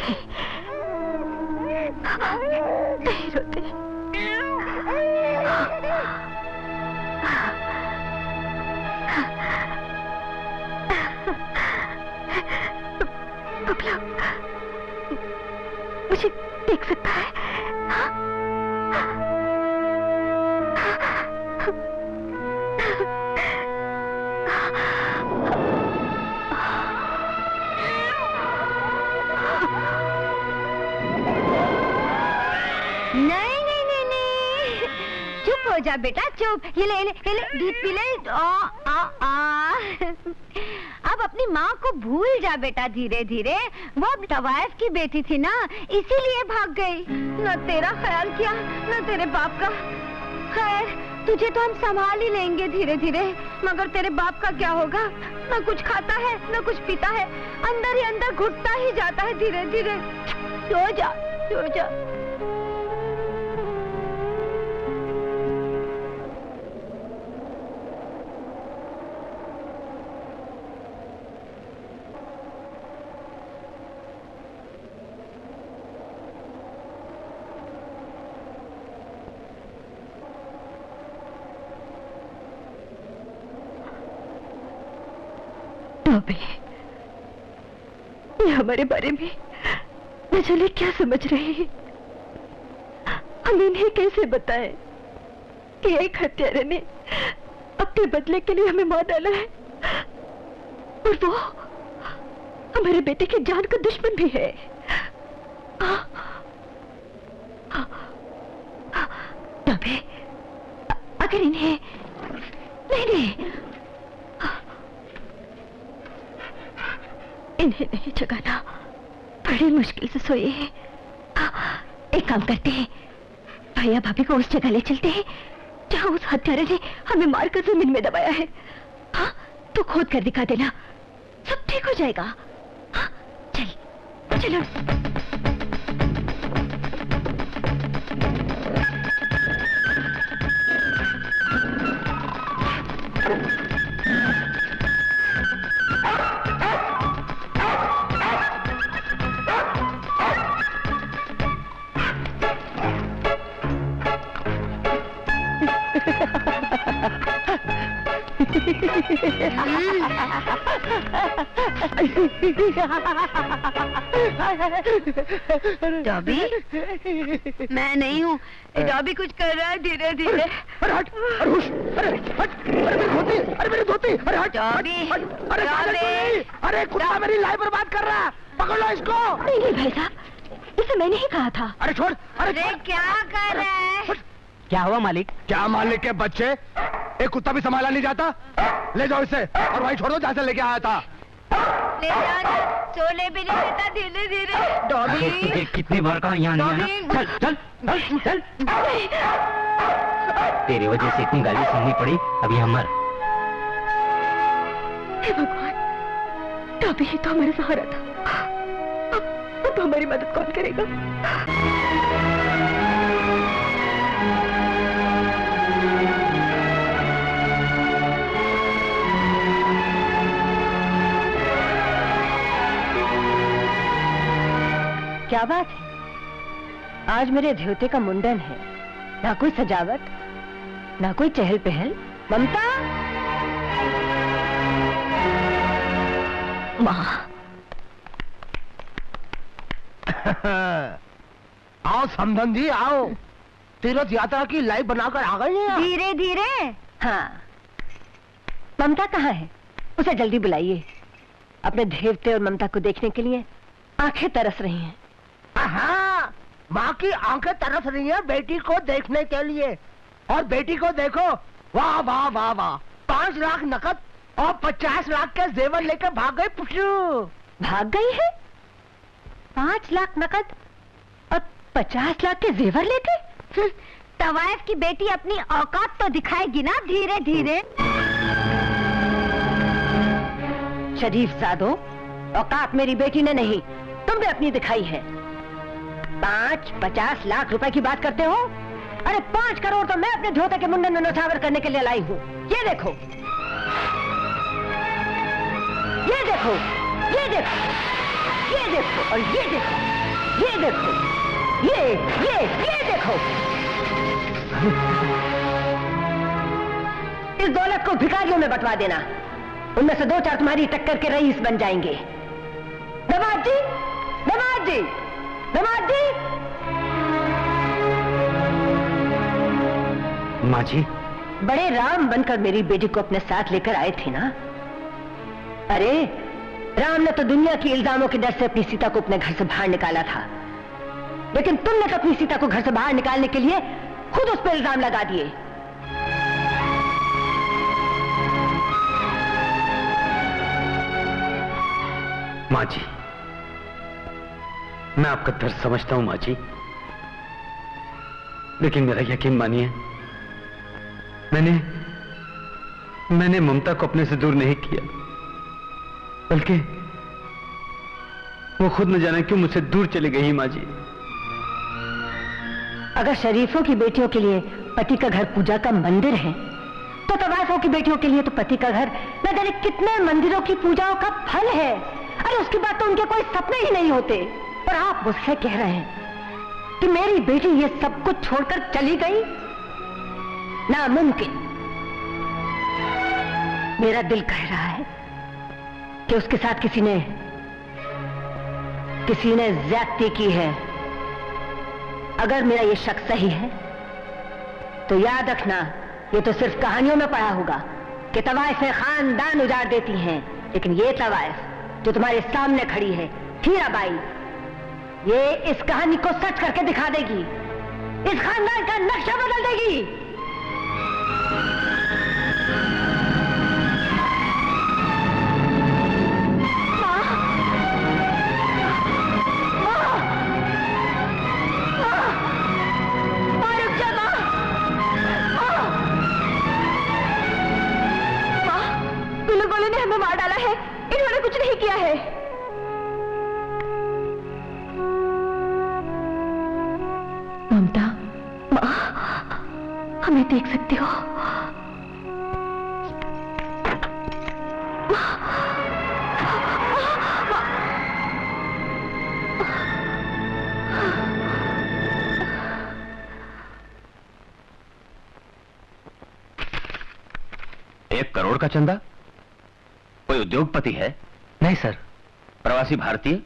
रोते, नहीं रोते। बबलू मुझे देख सकता है? हो जा बेटा, चुप। ये ले दूध पी ले। अब अपनी माँ को भूल जा बेटा धीरे धीरे। वो तवाइफ की बेटी थी ना, इसीलिए भाग गई। न तेरा ख्याल किया न तेरे बाप का। खैर तुझे तो हम संभाल ही लेंगे धीरे धीरे, मगर तेरे बाप का क्या होगा? न कुछ खाता है न कुछ पीता है, अंदर ही अंदर घुटता ही जाता है धीरे धीरे। सो जा सो जा। ये हमारे बारे में न जाने क्या समझ रहे हैं। हम इन्हें कैसे बताएं कि एक हत्यारे ने अपने बदले के लिए हमें मार डाला है, और वो हमारे बेटे की जान का दुश्मन भी है। तबे अगर इन्हें नहीं इन्हें नहीं जगाना, बड़ी मुश्किल से सोए हैं। एक काम करते हैं, भैया भाभी को उस जगह ले चलते हैं जहां उस हत्यारे ने हमें मारकर जमीन में दबाया है। हाँ, तो खोद कर दिखा देना, सब ठीक हो जाएगा। हाँ, चल चलो। डॉबी, मैं नहीं हूँ। डॉबी कुछ कर रहा है धीरे धीरे। अरे हट, अरे हुश, अरे हट, अरे मेरी धोती, अरे हट, डॉबी, अरे अरे कुत्ता मेरी लाइफ बर्बाद कर रहा है, पकड़ लो इसको। नहीं भाई साहब, इसे मैंने ही कहा था। अरे छोड़, अरे क्या कर रहा है? क्या हुआ मालिक? क्या मालिक के बच्चे, एक कुत्ता भी संभाला नहीं जाता? ले जाओ इसे और वहीं छोड़ दो जहाँ से लेके आया था। ले जाना, सोने भी नहीं देता धीरे धीरे। डॉबी कितनी बार कहा यहाँ नहीं आना। चल चल चल चल। तेरी वजह से इतनी गाली सुननी पड़ी, अभी हम मर। हे भगवान, डॉबी ही तो हमारा सहारा था। अब हमारी मदद कौन करेगा? क्या बात है, आज मेरे ध्योते का मुंडन है, ना कोई सजावट ना कोई चहल पहल। ममता, माँ। आओ समधन जी आओ, तीर्थ यात्रा की लाइव बनाकर आ गए हैं। धीरे धीरे। हाँ, ममता कहाँ है? उसे जल्दी बुलाइए। अपने देवते और ममता को देखने के लिए आंखें तरस रही हैं। हाँ, माँ की आंखें तरस रही हैं बेटी को देखने के लिए। और बेटी को देखो, वाह वाह वाह वाह, 5 लाख नकद और 50 लाख के जेवर लेकर भाग गई पुष्टू। भाग गई है? 5 लाख नकद और 50 लाख के जेवर लेके? तवाइफ की बेटी अपनी औकात तो दिखाएगी ना धीरे धीरे। शरीफ साधो, औकात मेरी बेटी ने नहीं, तुमने अपनी दिखाई है। 5-50 लाख रुपए की बात करते हो? अरे 5 करोड़ तो मैं अपने धोते के मुंडन में नौछावर करने के लिए लाई हूँ। ये देखो, ये देखो, ये देखो। ये देखो और ये देखो, ये देखो, ये देखो। इस दौलत को भिखारियों में बंटवा देना, उनमें से 2-4 तुम्हारी टक्कर के रईस बन जाएंगे। दामाद जी, दामाद जी, दामाद जी। माँ जी, बड़े राम बनकर मेरी बेटी को अपने साथ लेकर आए थे ना? अरे राम ने तो दुनिया के इल्जामों के डर से अपनी सीता को अपने घर से बाहर निकाला था, लेकिन तुमने तो अपनी सीता को घर से बाहर निकालने के लिए खुद उस पर इल्जाम लगा दिए। माँ जी, मैं आपका दर्द समझता हूं माँ जी, लेकिन मेरा यकीन मानिए, मैंने ममता को अपने से दूर नहीं किया, बल्कि वो खुद न जाने क्यों मुझसे दूर चली गई। माँ जी, अगर शरीफों की बेटियों के लिए पति का घर पूजा का मंदिर है, तो तवाइफों की बेटियों के लिए तो पति का घर न जाने कितने मंदिरों की पूजाओं का फल है। अरे उसके बाद तो उनके कोई सपने ही नहीं होते। और आप मुझसे कह रहे हैं कि मेरी बेटी ये सब कुछ छोड़कर चली गई? नामुमकिन। मेरा दिल कह रहा है कि उसके साथ किसी ने ज्यादती की है। अगर मेरा ये शक सही है तो याद रखना, ये तो सिर्फ कहानियों में पढ़ा होगा कि तवाइफें खानदान उजाड़ देती हैं, लेकिन ये तवाइफ जो तुम्हारे सामने खड़ी है, हीराबाई, ये इस कहानी को सच करके दिखा देगी, इस खानदान का नक्शा बदल देगी। गुल्लू ने हमें मार डाला है, इन्होंने कुछ नहीं किया है। ममता, माँ, हमें देख सकते हो? एक करोड़ का चंदा? कोई उद्योगपति है? नहीं सर। प्रवासी भारतीय?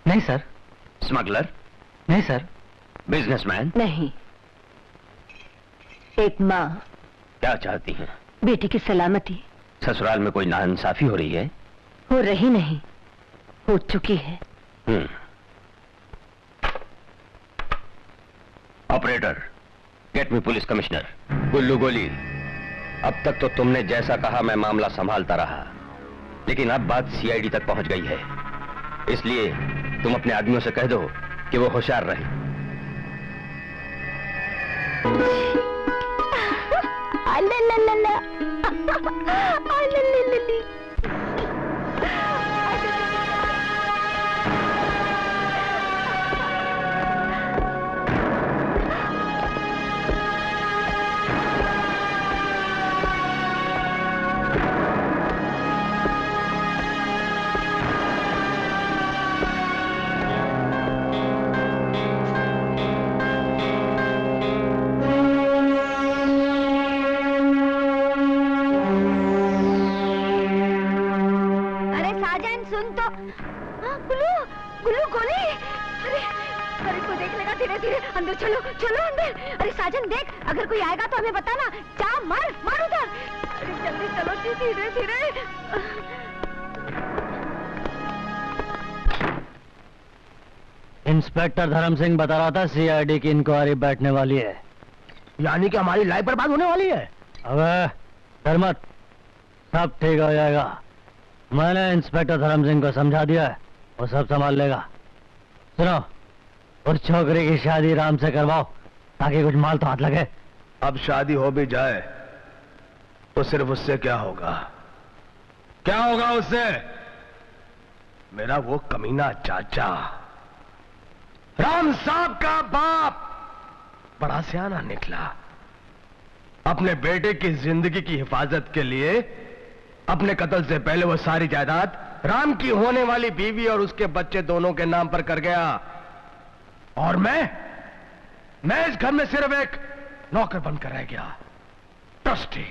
नहीं सर। स्मगलर? नहीं सर। बिजनेसमैन? नहीं। एक माँ क्या चाहती हैं? बेटी की सलामती। ससुराल में कोई नाइंसाफी हो रही है? हो रही नहीं, हो चुकी है। Operator, get me police commissioner. गुल्लू गोली, अब तक तो तुमने जैसा कहा मैं मामला संभालता रहा, लेकिन अब बात सीआईडी तक पहुंच गई है, इसलिए तुम अपने आदमियों से कह दो कि वो होशियार रहे। अंदर चलो, चलो अंदर। अरे साजन देख, अगर कोई आएगा तो हमें बताना। जा, मार मार उधर। अरे जल्दी चलो जी, धीरे धीरे। इंस्पेक्टर धर्म सिंह बता रहा था सीआईडी की इंक्वायरी बैठने वाली है। यानी कि हमारी लाइफ बर्बाद होने वाली है? अबे डर मत, सब ठीक हो जाएगा। मैंने इंस्पेक्टर धर्म सिंह को समझा दिया है, वो सब संभाल लेगा। सुनो, उस छोकरी की शादी राम से करवाओ ताकि कुछ माल तो हाथ लगे। अब शादी हो भी जाए तो सिर्फ उससे क्या होगा? क्या होगा उससे? मेरा वो कमीना चाचा राम साहब का बाप बड़ा सियाना निकला। अपने बेटे की जिंदगी की हिफाजत के लिए अपने कत्ल से पहले वो सारी जायदाद राम की होने वाली बीवी और उसके बच्चे दोनों के नाम पर कर गया। और मैं इस घर में सिर्फ एक नौकर बनकर रह गया, ट्रस्टी,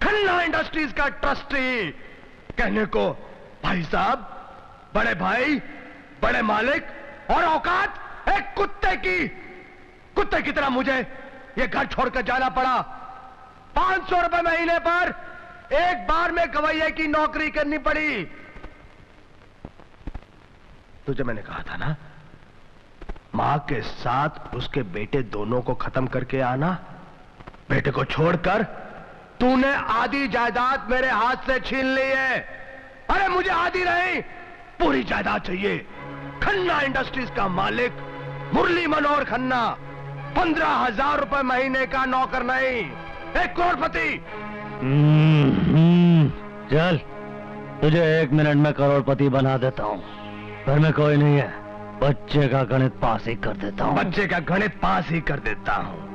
खन्ना इंडस्ट्रीज का ट्रस्टी। कहने को भाई साहब, बड़े भाई, बड़े मालिक, और औकात एक कुत्ते की तरह मुझे ये घर छोड़कर जाना पड़ा। 500 रुपए महीने पर एक बार में गवैये की नौकरी करनी पड़ी। तुझे मैंने कहा था ना, मां के साथ उसके बेटे दोनों को खत्म करके आना। बेटे को छोड़कर तूने आधी जायदाद मेरे हाथ से छीन ली है। अरे मुझे आधी नहीं, पूरी जायदाद चाहिए। खन्ना इंडस्ट्रीज का मालिक मुरली मनोहर खन्ना, 15,000 रुपए महीने का नौकर नहीं, एक करोड़पति। चल, तुझे 1 मिनट में करोड़पति बना देता हूँ। घर में कोई नहीं है, बच्चे का गणित पास ही कर देता हूँ। बच्चे का गणित पास ही कर देता हूँ।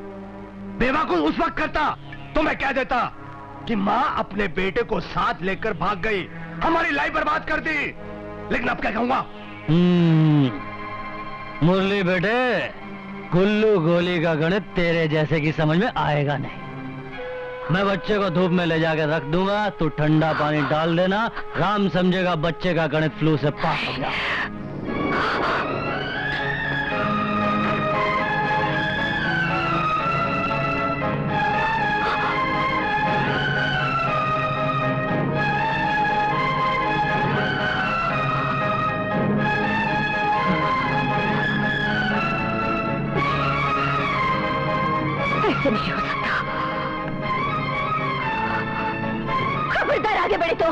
बेवकूफ उस वक्त करता तो मैं कह देता कि माँ अपने बेटे को साथ लेकर भाग गई, हमारी लाइफ बर्बाद कर दी। लेकिन अब क्या कहूंगा? मुरली बेटे, गुल्लू गोली का गणित तेरे जैसे की समझ में आएगा नहीं। मैं बच्चे को धूप में ले जाकर रख दूंगा, तू ठंडा पानी डाल देना, राम समझेगा बच्चे का गणित फ्लू से पास हो गया। ऐसे नहीं हो सकता। खबरदार आगे बढ़े तो